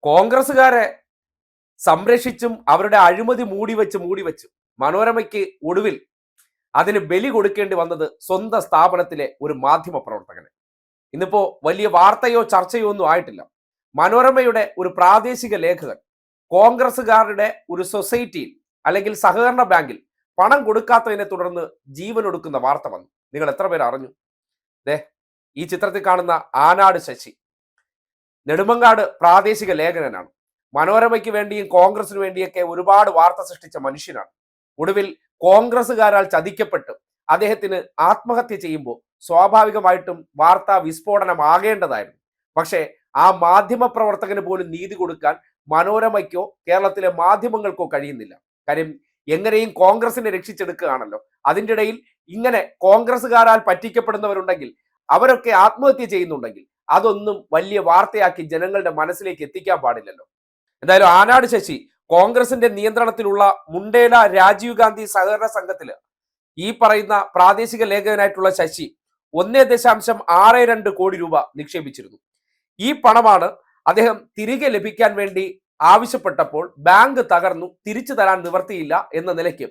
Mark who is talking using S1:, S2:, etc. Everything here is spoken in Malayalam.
S1: കോൺഗ്രസ്സുകാരെ സംരക്ഷിച്ചും അവരുടെ അഴിമതി മൂടിവെച്ച് മനോരമയ്ക്ക് ഒടുവിൽ അതിന് ബലി കൊടുക്കേണ്ടി വന്നത് സ്വന്തം സ്ഥാപനത്തിലെ ഒരു മാധ്യമ പ്രവർത്തകന്. ഇന്നിപ്പോ വലിയ വാർത്തയോ ചർച്ചയോ ഒന്നും ആയിട്ടില്ല. മനോരമയുടെ ഒരു പ്രാദേശിക ലേഖകൻ കോൺഗ്രസ്സുകാരുടെ ഒരു സൊസൈറ്റിയിൽ അല്ലെങ്കിൽ സഹകരണ ബാങ്കിൽ പണം കൊടുക്കാത്തതിനെ തുടർന്ന് ജീവൻ ഒടുക്കുന്ന വാർത്ത വന്നു. നിങ്ങൾ എത്ര പേര് അറിഞ്ഞു? ഈ ചിത്രത്തിൽ കാണുന്ന ആനാട് ശശി നെടുമങ്ങാട് പ്രാദേശിക ലേഖകനാണ്. മനോരമയ്ക്ക് വേണ്ടിയും കോൺഗ്രസിന് വേണ്ടിയൊക്കെ ഒരുപാട് വാർത്ത സൃഷ്ടിച്ച മനുഷ്യനാണ്. ഒടുവിൽ കോൺഗ്രസ്സുകാരാൽ ചതിക്കപ്പെട്ട് അദ്ദേഹത്തിന് ആത്മഹത്യ ചെയ്യുമ്പോൾ സ്വാഭാവികമായിട്ടും വാർത്താ വിസ്ഫോടനമാകേണ്ടതായിരുന്നു. പക്ഷേ ആ മാധ്യമ പ്രവർത്തകന് പോലും നീതി കൊടുക്കാൻ മനോരമയ്ക്കോ കേരളത്തിലെ മാധ്യമങ്ങൾക്കോ കഴിയുന്നില്ല. കാര്യം എങ്ങനെയും കോൺഗ്രസിനെ രക്ഷിച്ചെടുക്കുകയാണല്ലോ. അതിൻ്റെ ഇടയിൽ ഇങ്ങനെ കോൺഗ്രസ്സുകാരാൽ പറ്റിക്കപ്പെടുന്നവരുണ്ടെങ്കിൽ, അവരൊക്കെ ആത്മഹത്യ ചെയ്യുന്നുണ്ടെങ്കിൽ അതൊന്നും വലിയ വാർത്തയാക്കി ജനങ്ങളുടെ മനസ്സിലേക്ക് എത്തിക്കാൻ പാടില്ലല്ലോ. എന്തായാലും ആനാട് ശശി കോൺഗ്രസിന്റെ നിയന്ത്രണത്തിലുള്ള മുണ്ടേല രാജീവ് ഗാന്ധി സഹകരണ സംഘത്തില് ഈ പറയുന്ന പ്രാദേശിക ലേഖകനായിട്ടുള്ള ശശി 1.62 കോടി രൂപ നിക്ഷേപിച്ചിരുന്നു. ഈ പണമാണ് അദ്ദേഹം തിരികെ ലഭിക്കാൻ വേണ്ടി ആവശ്യപ്പെട്ടപ്പോൾ ബാങ്ക് തകർന്നു, തിരിച്ചു തരാൻ നിവർത്തിയില്ല എന്ന നിലയ്ക്ക്